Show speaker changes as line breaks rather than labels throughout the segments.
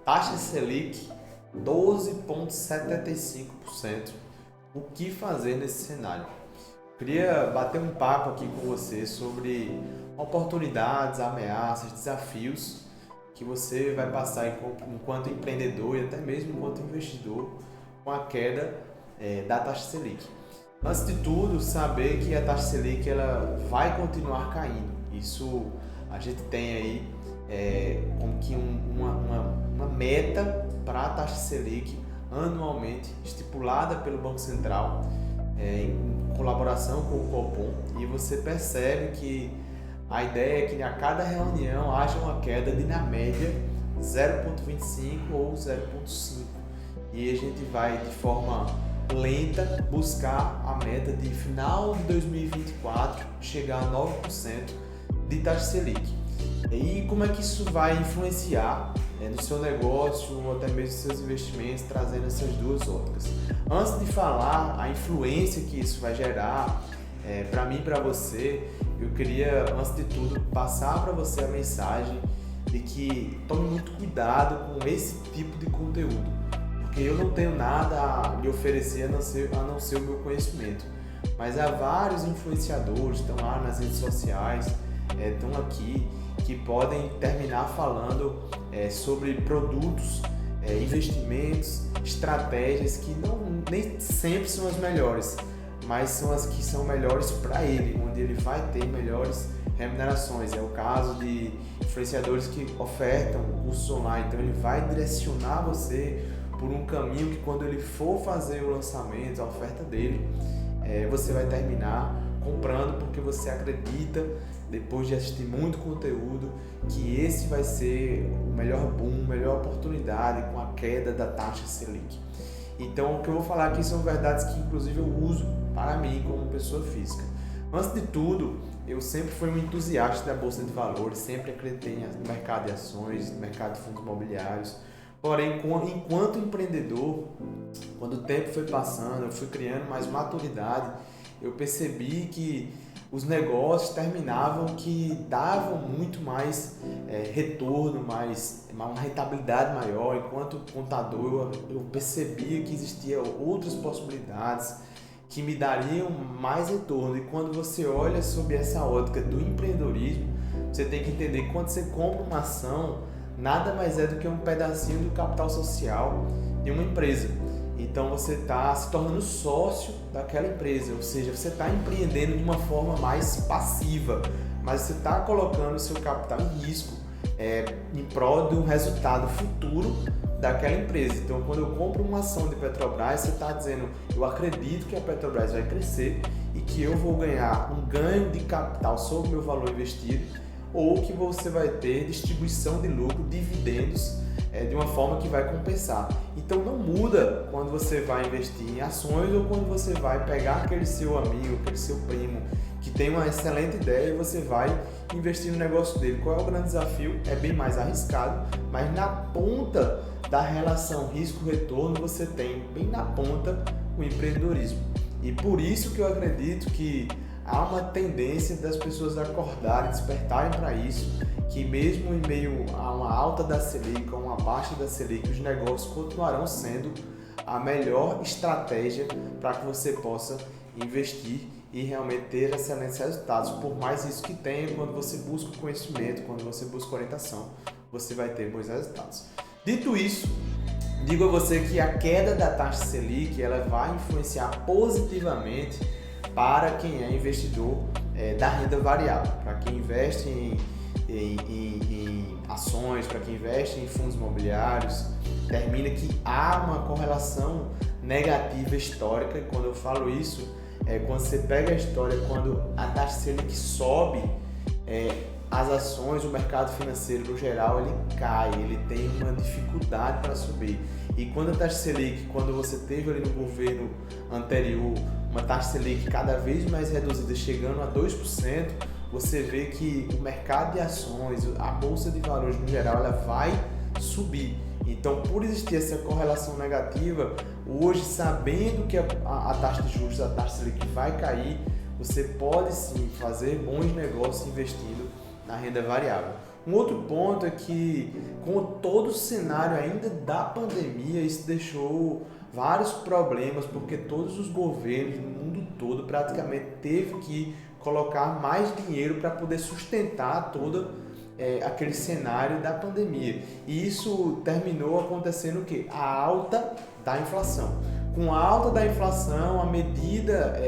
taxa Selic 12,75%. O que fazer nesse cenário? Queria bater um papo aqui com você sobre oportunidades, ameaças, desafios que você vai passar enquanto empreendedor e até mesmo enquanto investidor com a queda da taxa Selic. Antes de tudo, saber que a taxa Selic ela vai continuar caindo. Isso a gente tem aí como que uma meta para a taxa Selic anualmente estipulada pelo Banco Central em colaboração com o Copom, e você percebe que a ideia é que a cada reunião haja uma queda de, na média, 0,25 ou 0,5, e a gente vai de forma lenta buscar a meta de final de 2024 chegar a 9% de taxa Selic. E como é que isso vai influenciar no seu negócio ou até mesmo nos seus investimentos, trazendo essas duas óticas? Antes de falar a influência que isso vai gerar para mim e para você, eu queria, antes de tudo, passar para você a mensagem de que tome muito cuidado com esse tipo de conteúdo, porque eu não tenho nada a lhe oferecer a não ser o meu conhecimento, mas há vários influenciadores, estão lá nas redes sociais, estão aqui, que podem terminar falando sobre produtos, investimentos, estratégias que nem sempre são as melhores, mas são as que são melhores para ele, onde ele vai ter melhores remunerações. É o caso de influenciadores que ofertam cursos online, então ele vai direcionar você por um caminho que, quando ele for fazer o lançamento, a oferta dele, você vai terminar comprando porque você acredita, depois de assistir muito conteúdo, que esse vai ser o melhor boom, a melhor oportunidade com a queda da taxa Selic. Então, o que eu vou falar aqui são verdades que, inclusive, eu uso para mim como pessoa física. Antes de tudo, eu sempre fui um entusiasta da Bolsa de Valores, sempre acreditei no mercado de ações, no mercado de fundos imobiliários. Porém, enquanto empreendedor, quando o tempo foi passando, eu fui criando mais maturidade, eu percebi que os negócios terminavam que davam muito mais retorno, uma rentabilidade maior. Enquanto contador, eu percebia que existiam outras possibilidades que me dariam mais retorno. E quando você olha sob essa ótica do empreendedorismo, você tem que entender que quando você compra uma ação, nada mais é do que um pedacinho do capital social de uma empresa. Então você está se tornando sócio daquela empresa, ou seja, você está empreendendo de uma forma mais passiva, mas você está colocando o seu capital em risco em prol de um resultado futuro daquela empresa. Então, quando eu compro uma ação de Petrobras, você está dizendo: eu acredito que a Petrobras vai crescer e que eu vou ganhar um ganho de capital sobre o meu valor investido, ou que você vai ter distribuição de lucro, dividendos, de uma forma que vai compensar. Então não muda quando você vai investir em ações ou quando você vai pegar aquele seu amigo, aquele seu primo que tem uma excelente ideia e você vai investir no negócio dele. Qual é o grande desafio? É bem mais arriscado, mas na ponta da relação risco-retorno você tem bem na ponta o empreendedorismo. E por isso que eu acredito que há uma tendência das pessoas acordarem, despertarem para isso, que mesmo em meio a uma alta da Selic ou uma baixa da Selic, os negócios continuarão sendo a melhor estratégia para que você possa investir e realmente ter excelentes resultados. Por mais isso que tenha, quando você busca conhecimento, quando você busca orientação, você vai ter bons resultados. Dito isso, digo a você que a queda da taxa Selic ela vai influenciar positivamente para quem é investidor da renda variável, para quem investe em ações, para quem investe em fundos imobiliários. Termina que há uma correlação negativa histórica, e quando eu falo isso, quando você pega a história, quando a taxa Selic sobe, as ações, o mercado financeiro no geral, ele cai, ele tem uma dificuldade para subir. E quando a taxa Selic, quando você teve ali no governo anterior, uma taxa Selic cada vez mais reduzida, chegando a 2%, você vê que o mercado de ações, a bolsa de valores no geral, ela vai subir. Então, por existir essa correlação negativa, hoje, sabendo que a taxa de juros, a taxa Selic vai cair, você pode sim fazer bons negócios investindo na renda variável. Um outro ponto é que, com todo o cenário ainda da pandemia, isso deixou vários problemas, porque todos os governos no mundo todo praticamente teve que colocar mais dinheiro para poder sustentar todo aquele cenário da pandemia. E isso terminou acontecendo o quê? A alta da inflação. Com a alta da inflação, a medida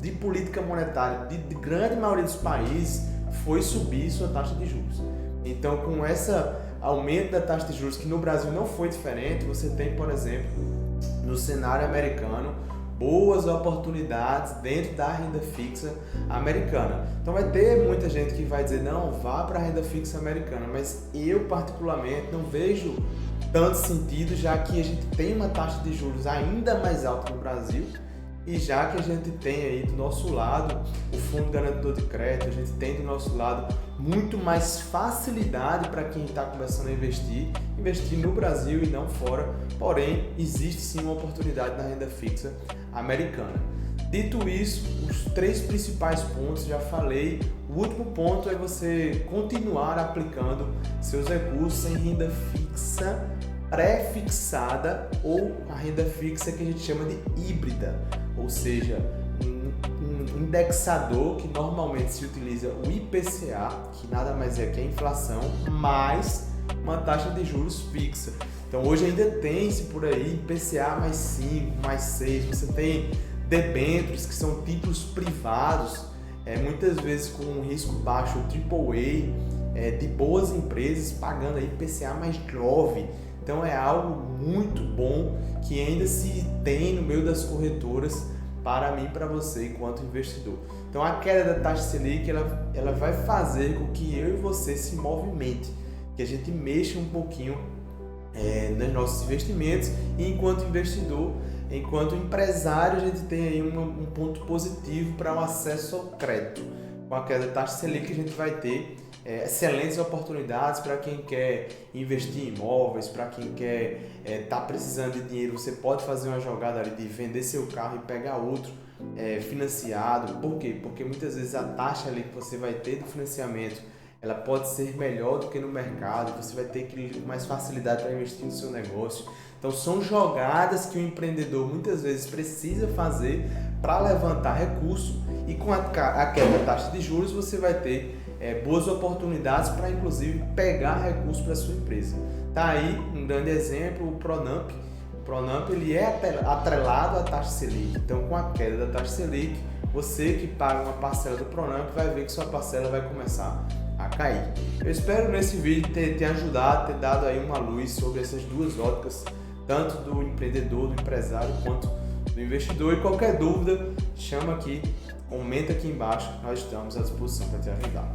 de política monetária de grande maioria dos países foi subir sua taxa de juros. Então, com esse aumento da taxa de juros, que no Brasil não foi diferente, você tem, por exemplo, no cenário americano, boas oportunidades dentro da renda fixa americana. Então vai ter muita gente que vai dizer, não, vá para a renda fixa americana, mas eu particularmente não vejo tanto sentido, já que a gente tem uma taxa de juros ainda mais alta no Brasil e já que a gente tem aí do nosso lado o Fundo Garantidor de Crédito, a gente tem do nosso lado muito mais facilidade para quem está começando a investir no Brasil e não fora, porém existe sim uma oportunidade na renda fixa americana. Dito isso, os 3 principais pontos já falei. O último ponto é você continuar aplicando seus recursos em renda fixa pré-fixada ou a renda fixa que a gente chama de híbrida, ou seja, um indexador que normalmente se utiliza o IPCA, que nada mais é que a inflação, mais uma taxa de juros fixa. Então hoje ainda tem-se por aí IPCA mais 5, mais 6, você tem debêntures que são títulos privados, muitas vezes com um risco baixo, AAA, de boas empresas pagando aí IPCA mais 9. Então é algo muito bom que ainda se tem no meio das corretoras para mim e para você enquanto investidor. Então a queda da taxa Selic ela vai fazer com que eu e você se movimente, que a gente mexa um pouquinho nos nossos investimentos e enquanto investidor, enquanto empresário, a gente tem aí um ponto positivo para o acesso ao crédito. Com a queda da taxa Selic a gente vai ter excelentes oportunidades para quem quer investir em imóveis, para quem quer tá precisando de dinheiro, você pode fazer uma jogada ali de vender seu carro e pegar outro financiado. Por quê? Porque muitas vezes a taxa ali que você vai ter do financiamento ela pode ser melhor do que no mercado, você vai ter mais facilidade para investir no seu negócio. Então são jogadas que o empreendedor muitas vezes precisa fazer para levantar recurso e com a queda da taxa de juros você vai ter boas oportunidades para inclusive pegar recursos para a sua empresa. Tá aí um grande exemplo, o Pronamp. O Pronamp ele é atrelado à taxa Selic, então com a queda da taxa Selic, você que paga uma parcela do Pronamp vai ver que sua parcela vai começar a cair. Eu espero nesse vídeo ter ajudado, ter dado aí uma luz sobre essas duas óticas, tanto do empreendedor, do empresário, quanto do investidor. E qualquer dúvida, chama aqui, comenta aqui embaixo, nós estamos à disposição para te ajudar.